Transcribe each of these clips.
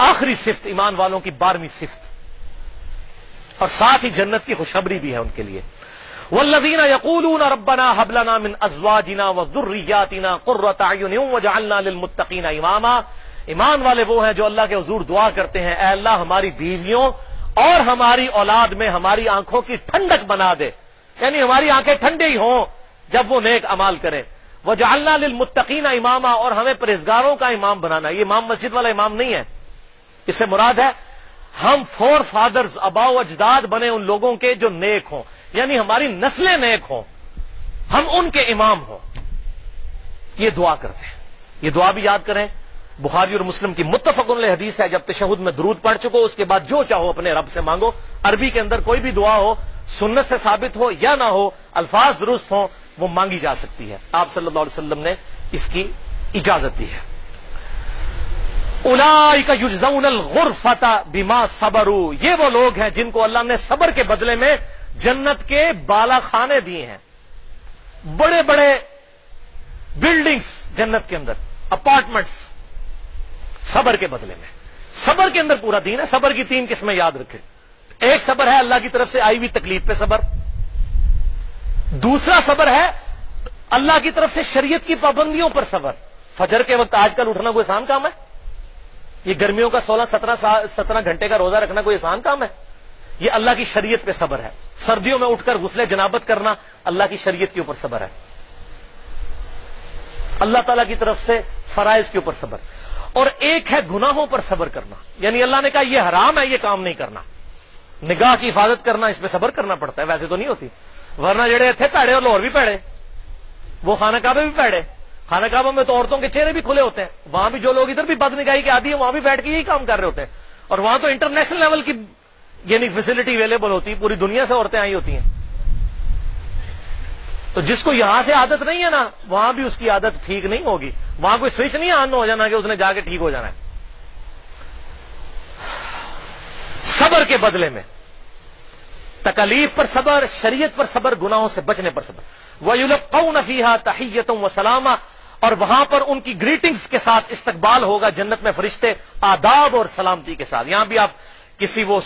آخری صفت ایمان والوں کی 12ویں صفت، اور ساتھ ہی جنت کی خوشخبری بھی ہے ان کے لیے. والذین یقولون ربنا هب لنا من ازواجنا وذریاتنا قرۃ اعین واجعلنا للمتقین اماما. ایمان والے وہ ہیں جو اللہ کے حضور دعا کرتے ہیں، اے اللہ ہماری بیویوں اور ہماری اولاد میں ہماری آنکھوں کی ٹھنڈک بنا دے، یعنی ہماری آنکھیں ٹھنڈی ہی ہوں جب وہ نیک اعمال کریں. وجعلنا للمتقین اماما، اور ہمیں پرہیزگاروں کا امام بنانا. یہ امام مسجد والا امام نہیں ہے، اس سے مراد ہے ہم فور فادرز، آباء و اجداد بنے ان لوگوں کے جو نیک ہوں، یعنی ہماری نسلیں نیک ہوں، ہم ان کے امام ہوں. یہ دعا کرتے ہیں. یہ دعا بھی یاد کریں، بخاری اور مسلم کی متفق علیہ حدیث ہے. جب تشہد میں درود پڑھ چکو اس کے بعد جو چاہو اپنے رب سے مانگو. عربی کے اندر کوئی بھی دعا ہو، سنت سے ثابت ہو یا نہ ہو، الفاظ درست ہوں، وہ مانگی جا سکتی ہے. آپ صلی اللہ علیہ وسلم نے اس کی اجازت دی ہے. اولئک یجزون الغرفۃ بما صبروا، یہ وہ لوگ ہیں جن کو اللہ نے صبر کے بدلے میں جنت کے بالا خانے دیے ہیں. بڑے بڑے بلڈنگز جنت کے اندر، اپارٹمنٹس، صبر کے بدلے میں. صبر کے اندر پورا دین ہے. صبر کی 3 قسمیں یاد رکھیں. ایک صبر ہے اللہ کی طرف سے آئی ہوئی تکلیف پہ صبر. دوسرا صبر ہے اللہ کی طرف سے شریعت کی پابندیوں پر صبر. فجر کے وقت آج کل اٹھنا کوئی آسان کام ہے؟ یہ گرمیوں کا 16-17 گھنٹے کا روزہ رکھنا کوئی آسان کام ہے؟ یہ اللہ کی شریعت پہ صبر ہے. سردیوں میں اٹھ کر غسل جنابت کرنا اللہ کی شریعت کے اوپر صبر ہے. اللہ تعالیٰ کی طرف سے فرائض کے اوپر صبر. اور ایک ہے گناہوں پر صبر کرنا، یعنی اللہ نے کہا یہ حرام ہے، یہ کام نہیں کرنا. نگاہ کی حفاظت کرنا، اس پہ صبر کرنا پڑتا ہے، ویسے تو نہیں ہوتی. ورنہ جڑے تھے پیڑے اور لاہور بھی پیڑے، وہ خانہ کعبہ بھی پیڑے. خانہ کعبہ میں تو عورتوں کے چہرے بھی کھلے ہوتے ہیں. وہاں بھی جو لوگ ادھر بھی بد نگاہی کے عادی ہیں وہاں بھی بیٹھ کے یہی کام کر رہے ہوتے ہیں. اور وہاں تو انٹرنیشنل لیول کی یعنی فیسلٹی اویلیبل ہوتی ہے، پوری دنیا سے عورتیں آئی ہوتی ہیں. تو جس کو یہاں سے عادت نہیں ہے نا، وہاں بھی اس کی عادت ٹھیک نہیں ہوگی. وہاں کوئی سوئچ نہیں آن ہو جانا کہ اس نے جا کے ٹھیک ہو جانا ہے. صبر کے بدلے میں تکلیف پر صبر، شریعت پر صبر، گناہوں سے بچنے پر صبر. وَيُلَقَّوْنَ فِيهَا تَحِيَّةً وَسَلَامًا، اور وہاں پر ان کی گریٹنگز کے ساتھ استقبال ہوگا جنت میں فرشتے آداب اور سلامتی کے ساتھ. یہاں بھی آپ کسی وہ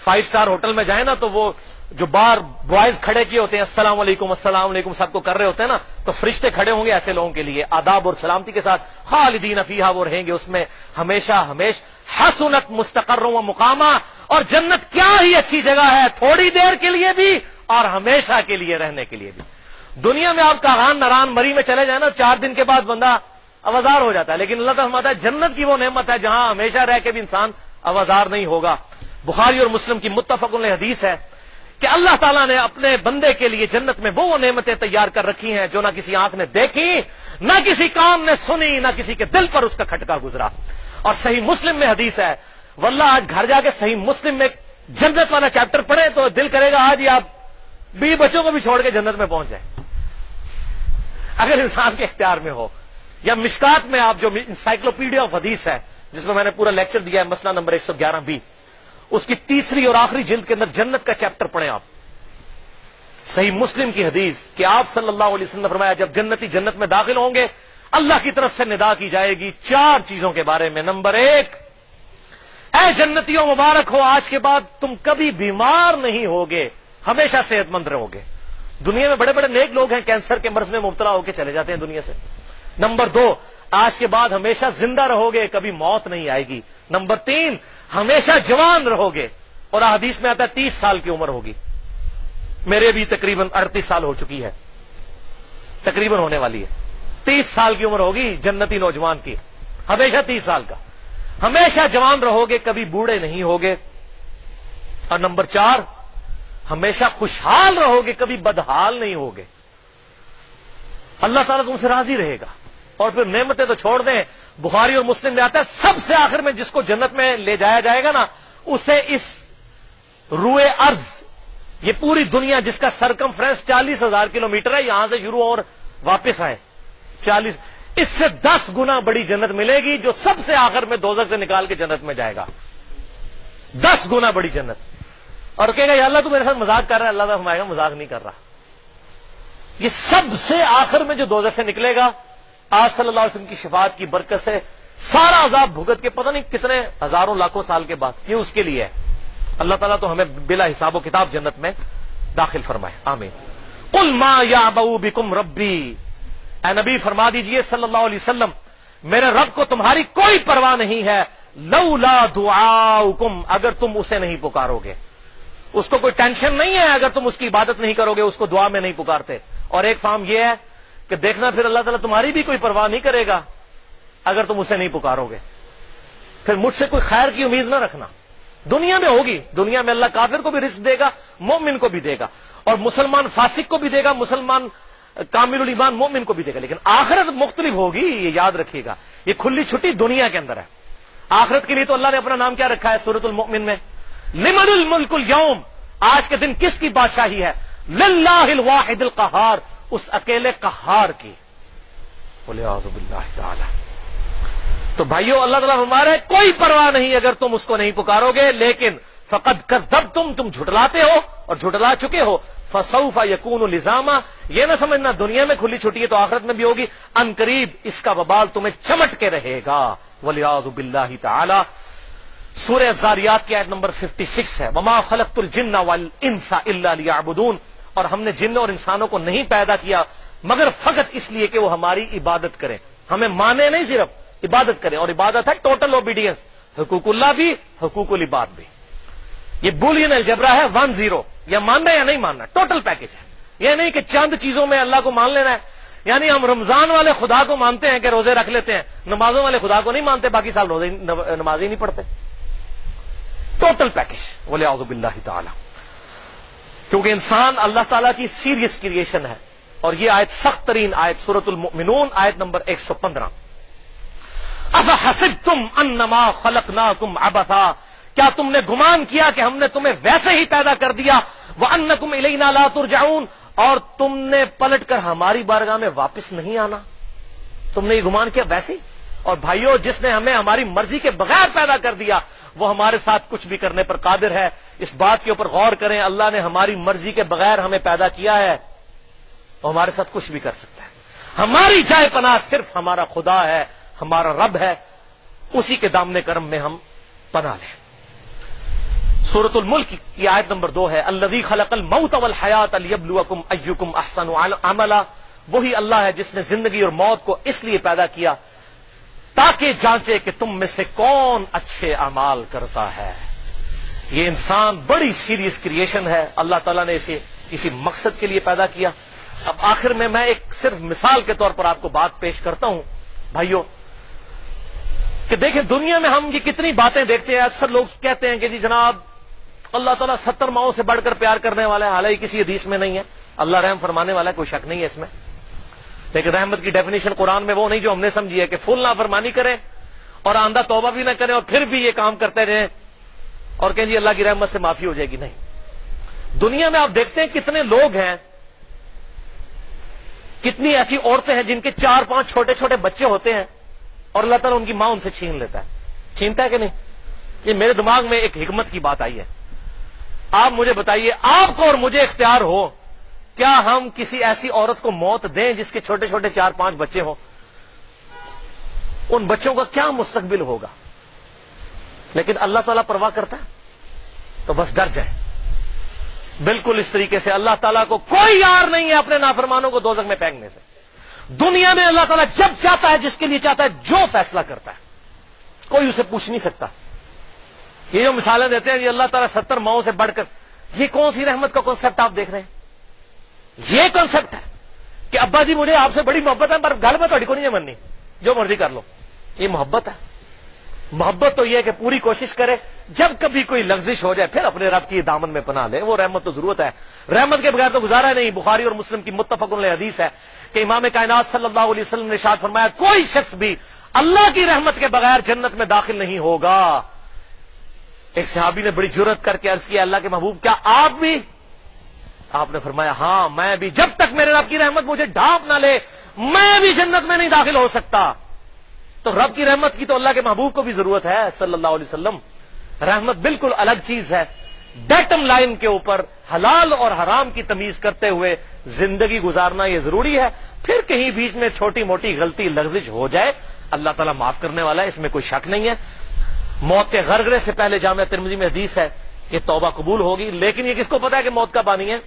5 اسٹار ہوٹل میں جائیں نا تو وہ جو بار بوائز کھڑے کیے ہوتے ہیں السلام علیکم السلام علیکم سب کو کر رہے ہوتے ہیں نا، تو فرشتے کھڑے ہوں گے ایسے لوگوں کے لیے آداب اور سلامتی کے ساتھ. خالدین فیہا، وہ رہیں گے اس میں ہمیشہ ہمیش. حسنت مستقرا و مقاما، اور جنت کیا ہی اچھی جگہ ہے، تھوڑی دیر کے لیے بھی اور ہمیشہ کے لیے رہنے کے لیے بھی. دنیا میں آپ کاغان نران مری میں چلے جائیں نا، 4 دن کے بعد بندہ آوازار ہو جاتا ہے، لیکن اللہ تعالیٰ فرماتا ہے جنت کی وہ نعمت ہے جہاں ہمیشہ رہ کے بھی انسان آوازار نہیں ہوگا. بخاری اور مسلم کی متفق علیہ حدیث ہے کہ اللہ تعالیٰ نے اپنے بندے کے لیے جنت میں وہ نعمتیں تیار کر رکھی ہیں جو نہ کسی آنکھ نے دیکھی، نہ کسی کان نے سنی، نہ کسی کے دل پر اس کا کھٹکا گزرا. اور صحیح مسلم میں حدیث ہے، واللہ آج گھر جا کے صحیح مسلم میں جنت والا چیپٹر پڑھے تو دل کرے گا آج ہی آپ 20 بچوں کو بھی چھوڑ کے جنت میں پہنچ جائیں، اگر انسان کے اختیار میں ہو. یا مشکات میں آپ جو انسائکلوپیڈیا آف حدیث ہے جس میں نے پورا لیکچر دیا ہے، مسئلہ نمبر 111B، اس کی 3 اور آخری جلد کے اندر جنت کا چیپٹر پڑھیں آپ. صحیح مسلم کی حدیث کہ آپ صلی اللہ علیہ وسلم نے فرمایا جب جنتی جنت میں داخل ہوں گے اللہ کی طرف سے ندا کی جائے گی 4 چیزوں کے بارے میں. نمبر 1، اے جنتیوں مبارک ہو، آج کے بعد تم کبھی بیمار نہیں ہوگے، ہمیشہ صحت مند رہو گے. دنیا میں بڑے بڑے نیک لوگ ہیں کینسر کے مرض میں مبتلا ہو کے چلے جاتے ہیں دنیا سے. نمبر 2، آج کے بعد ہمیشہ زندہ رہو گے، کبھی موت نہیں آئے گی. نمبر 3، ہمیشہ جوان رہو گے، اور حدیث میں آتا ہے 30 سال کی عمر ہوگی. میرے بھی تقریباً 38 سال ہو چکی ہے، تقریباً ہونے والی ہے. 30 سال کی عمر ہوگی جنتی نوجوان کی، ہمیشہ 30 سال کا. ہمیشہ جوان رہو گے، کبھی بوڑھے نہیں ہوگے. اور نمبر 4، ہمیشہ خوشحال رہو گے، کبھی بدحال نہیں ہوگے. اللہ تعالیٰ تم سے راضی رہے گا. اور پھر نعمتیں تو چھوڑ دیں، بخاری اور مسلم میں آتا ہے سب سے آخر میں جس کو جنت میں لے جایا جائے گا نا، اسے اس روئے ارض، یہ پوری دنیا جس کا سرکمفرنس 40,000 کلومیٹر ہے، یہاں سے شروع اور واپس آئے 40، اس سے 10 گنا بڑی جنت ملے گی جو سب سے آخر میں دوزخ سے نکال کے جنت میں جائے گا. 10 گنا بڑی جنت. اور کہے گا یا اللہ تو میرے ساتھ مذاق کر رہا ہے، اللہ تعالیٰ فرمائے گا مذاق نہیں کر رہا. یہ سب سے آخر میں جو دوزخ سے نکلے گا، آپ صلی اللہ علیہ وسلم کی شفاعت کی برکت سے سارا عذاب بھگت کے پتہ نہیں کتنے ہزاروں لاکھوں سال کے بعد، یہ اس کے لیے ہے۔ اللہ تعالیٰ تو ہمیں بلا حساب و کتاب جنت میں داخل فرمائے، آمین۔ قل ما یعبؤ بکم ربی، اے نبی فرما دیجئے صلی اللہ علیہ وسلم، میرے رب کو تمہاری کوئی پرواہ نہیں ہے، لولا دعاؤکم، اگر تم اسے نہیں پکارو گے، اس کو کوئی ٹینشن نہیں ہے اگر تم اس کی عبادت نہیں کرو گے، اس کو دعا میں نہیں پکارتے۔ اور ایک فہم یہ ہے کہ دیکھنا پھر اللہ تعالیٰ تمہاری بھی کوئی پرواہ نہیں کرے گا اگر تم اسے نہیں پکارو گے، پھر مجھ سے کوئی خیر کی امید نہ رکھنا۔ دنیا میں ہوگی، دنیا میں اللہ کافر کو بھی رزق دے گا، مومن کو بھی دے گا، اور مسلمان فاسق کو بھی دے گا، مسلمان کامل الایمان مومن کو بھی دے گا، لیکن آخرت مختلف ہوگی، یہ یاد رکھیے گا۔ یہ کھلی چھٹی دنیا کے اندر ہے، آخرت کے لیے تو اللہ نے اپنا نام کیا رکھا ہے سورۃ المؤمن میں؟ لمن الملک اليوم، آج کے دن کس کی بادشاہی ہے؟ للہ الواحد القہار، اس اکیلے قہار کی۔ وَلِعَوْذُ بِاللَّهِ تعالی۔ تو بھائیو اللہ تعالیٰ ہمارے کوئی پرواہ نہیں اگر تم اس کو نہیں پکارو گے، لیکن فقد کذبتم، تم جھٹلاتے ہو اور جھٹلا چکے ہو، فسوف یکون لزاما، یہ نہ سمجھنا دنیا میں کھلی چھٹی ہے تو آخرت میں بھی ہوگی، ان قریب اس کا وبال تمہیں چمٹ کے رہے گا۔ وَلِعَوْذُ بِاللَّهِ تعالی۔ سورہ الذاریات کی آیت نمبر 56 ہے، وَمَا خَلَقْتُ الْجِنَّ وَالْإِنسَ إِلَّا لِيَعْبُدُونَ، اور ہم نے جن اور انسانوں کو نہیں پیدا کیا مگر فقط اس لیے کہ وہ ہماری عبادت کریں، ہمیں مانے نہیں، صرف عبادت کریں، اور عبادت ہے ٹوٹل اوبیڈینس، حقوق اللہ بھی حقوق العباد بھی۔ یہ بولین الجبرا ہے 10، یا ماننا یا نہیں ماننا، ٹوٹل پیکج ہے۔ یہ نہیں کہ چند چیزوں میں اللہ کو مان لینا ہے، یعنی ہم رمضان والے خدا کو مانتے ہیں کہ روزے رکھ لیتے ہیں، نمازوں والے خدا کو نہیں مانتے، باقی سال روزے نماز ہی نہیں پڑھتے۔ ٹوٹل پیکج، وَلِعَوْذُ بِاللَّهِ تعالی۔ کیونکہ انسان اللہ تعالیٰ کی سیریس کریشن ہے، اور یہ آیت سخت ترین آیت سورۃ المؤمنون آیت نمبر 115۔ اَفَحَسِبْتُمْ أَنَّمَا خَلَقْنَاكُمْ عَبَثًا، کیا تم نے گمان کیا کہ ہم نے تمہیں ویسے ہی پیدا کر دیا، وَأَنَّكُمْ إِلَيْنَا لَا تُرْجَعُونَ، اور تم نے پلٹ کر ہماری بارگاہ میں واپس نہیں آنا؟ تم نے یہ گمان کیا ویسے ہی؟ اور بھائیو، جس نے ہمیں ہماری مرضی کے بغیر پیدا کر دیا وہ ہمارے ساتھ کچھ بھی کرنے پر قادر ہے۔ اس بات کے اوپر غور کریں، اللہ نے ہماری مرضی کے بغیر ہمیں پیدا کیا ہے، وہ ہمارے ساتھ کچھ بھی کر سکتا ہے۔ ہماری جائے پناہ صرف ہمارا خدا ہے، ہمارا رب ہے، اسی کے دامن کرم میں ہم پناہ لیں۔ سورۃ الملک کی آیت نمبر 2 ہے، الذی خلق الموت والحیات لیبلوکم ایکم احسن عملا، وہی اللہ ہے جس نے زندگی اور موت کو اس لیے پیدا کیا تاکہ جانچے کہ تم میں سے کون اچھے اعمال کرتا ہے۔ یہ انسان بڑی سیریس کریشن ہے، اللہ تعالیٰ نے اسے کسی مقصد کے لیے پیدا کیا۔ اب آخر میں ایک صرف مثال کے طور پر آپ کو بات پیش کرتا ہوں بھائیو، کہ دیکھیں دنیا میں ہم یہ کتنی باتیں دیکھتے ہیں۔ اکثر لوگ کہتے ہیں کہ جی جناب اللہ تعالیٰ 70 ماؤں سے بڑھ کر پیار کرنے والا ہے، حالانکہ کسی حدیث میں نہیں ہے۔ اللہ رحم فرمانے والا ہے، کوئی شک نہیں ہے اس میں، لیکن رحمت کی ڈیفینیشن قرآن میں وہ نہیں جو ہم نے سمجھی ہے کہ فل نافرمانی کریں اور آندھا توبہ بھی نہ کریں اور پھر بھی یہ کام کرتے رہیں اور کہیں جی اللہ کی رحمت سے معافی ہو جائے گی۔ نہیں، دنیا میں آپ دیکھتے ہیں کتنے لوگ ہیں، کتنی ایسی عورتیں ہیں جن کے 4-5 چھوٹے چھوٹے بچے ہوتے ہیں اور اللہ تعالیٰ ان کی ماں ان سے چھین لیتا ہے۔ چھینتا ہے کہ نہیں؟ یہ میرے دماغ میں ایک حکمت کی بات آئی ہے۔ آپ مجھے بتائیے، آپ کو اور مجھے اختیار ہو، کیا ہم کسی ایسی عورت کو موت دیں جس کے چھوٹے چھوٹے 4-5 بچے ہوں؟ ان بچوں کا کیا مستقبل ہوگا؟ لیکن اللہ تعالیٰ پرواہ کرتا ہے؟ تو بس ڈر جائیں۔ بالکل اس طریقے سے اللہ تعالیٰ کو کوئی یار نہیں ہے اپنے نافرمانوں کو دوزخ میں پھینکنے سے۔ دنیا میں اللہ تعالیٰ جب چاہتا ہے، جس کے لیے چاہتا ہے، جو فیصلہ کرتا ہے، کوئی اسے پوچھ نہیں سکتا۔ یہ جو مثالیں دیتے ہیں یہ اللہ تعالیٰ 70 ماؤں سے بڑھ کر، یہ کون سی رحمت کا کانسیپٹ آپ دیکھ رہے ہیں؟ یہ کانسیپٹ ہے کہ ابا جی مجھے آپ سے بڑی محبت ہے پر گل میں تھوڑی کو نہیں مننی، جو مرضی کر لو۔ یہ محبت ہے؟ محبت تو یہ ہے کہ پوری کوشش کرے، جب کبھی کوئی لغزش ہو جائے پھر اپنے رب کی دامن میں پناہ لے۔ وہ رحمت تو ضرورت ہے، رحمت کے بغیر تو گزارا نہیں۔ بخاری اور مسلم کی متفق علیہ حدیث ہے کہ امام کائنات صلی اللہ علیہ وسلم نے ارشاد فرمایا، کوئی شخص بھی اللہ کی رحمت کے بغیر جنت میں داخل نہیں ہوگا۔ ایک صحابی نے بڑی جرأت کر کے عرض کیا، اللہ کے محبوب کیا آپ بھی؟ آپ نے فرمایا ہاں میں بھی، جب تک میرے رب کی رحمت مجھے ڈھانپ نہ لے میں بھی جنت میں نہیں داخل ہو سکتا۔ تو رب کی رحمت کی تو اللہ کے محبوب کو بھی ضرورت ہے صلی اللہ علیہ وسلم۔ رحمت بالکل الگ چیز ہے، ڈیٹم لائن کے اوپر حلال اور حرام کی تمیز کرتے ہوئے زندگی گزارنا یہ ضروری ہے۔ پھر کہیں بیچ میں چھوٹی موٹی غلطی لغزش ہو جائے اللہ تعالیٰ معاف کرنے والا ہے، اس میں کوئی شک نہیں ہے۔ موت کے غرغرے سے پہلے جامعہ ترمذی میں حدیث ہے کہ توبہ قبول ہوگی، لیکن یہ کس کو پتا ہے کہ موت کا پانی ہے؟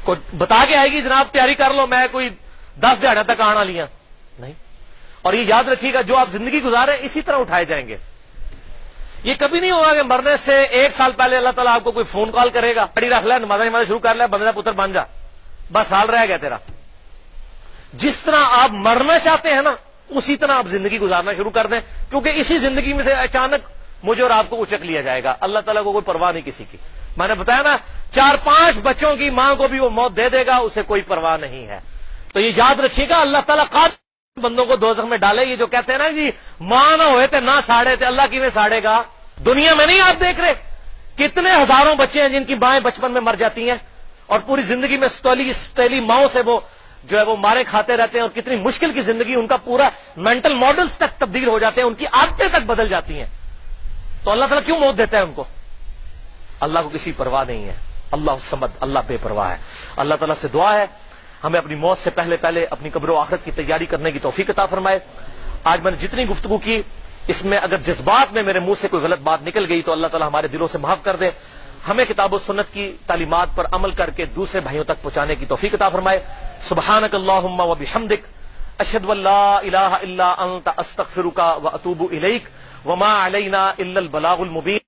کوئی بتا کے آئے گی جناب تیاری کر لو میں کوئی 10 دہاڑیاں تک آنا لیا نہیں۔ اور یہ یاد رکھیے گا جو آپ زندگی گزارے اسی طرح اٹھائے جائیں گے۔ یہ کبھی نہیں ہوگا کہ مرنے سے 1 سال پہلے اللہ تعالیٰ آپ کو کوئی فون کال کرے گا، گاڑی رکھ لے، نماز شروع کر لے، بندے کا پتر بن جا، بس حال رہ گیا تیرا۔ جس طرح آپ مرنا چاہتے ہیں نا اسی طرح آپ زندگی گزارنا شروع کر دیں، کیونکہ اسی زندگی میں سے اچانک مجھے اور آپ کو اچک لیا جائے گا۔ اللہ تعالیٰ کو کوئی پرواہ نہیں کسی کی۔ میں نے بتایا نا 4-5 بچوں کی ماں کو بھی وہ موت دے دے گا، اسے کوئی پرواہ نہیں ہے۔ تو یہ یاد رکھیے گا اللہ تعالیٰ قادر بندوں کو دوزخ میں ڈالے۔ یہ جو کہتے ہیں نا جی ماں نہ ہوئے تھے نہ ساڑے تھے، اللہ کی میں ساڑے گا۔ دنیا میں نہیں آپ دیکھ رہے کتنے ہزاروں بچے ہیں جن کی مائیں بچپن میں مر جاتی ہیں اور پوری زندگی میں ستیلی ماؤں سے وہ جو ہے وہ مارے کھاتے رہتے ہیں، اور کتنی مشکل کی زندگی، ان کا پورا مینٹل ماڈلز تک تبدیل ہو جاتے ہیں، ان کی عادتیں تک بدل جاتی ہیں۔ تو اللہ تعالیٰ کیوں موت دیتا ہے ان کو؟ اللہ کو کسی پرواہ نہیں ہے۔ اللہ الصمد، اللہ بے پرواہ ہے۔ اللہ تعالیٰ سے دعا ہے ہمیں اپنی موت سے پہلے پہلے اپنی قبر و آخرت کی تیاری کرنے کی توفیق عطا فرمائے۔ آج میں نے جتنی گفتگو کی اس میں اگر جذبات میں میرے منہ سے کوئی غلط بات نکل گئی تو اللہ تعالیٰ ہمارے دلوں سے معاف کر دے، ہمیں کتاب و سنت کی تعلیمات پر عمل کر کے دوسرے بھائیوں تک پہنچانے کی توفیق عطا فرمائے۔ سبحانک اللہم و بحمدک، اشہد ان لا الہ الا انت، استغفرک و اتوب الیک، وما علینا الا البلاغ المبین۔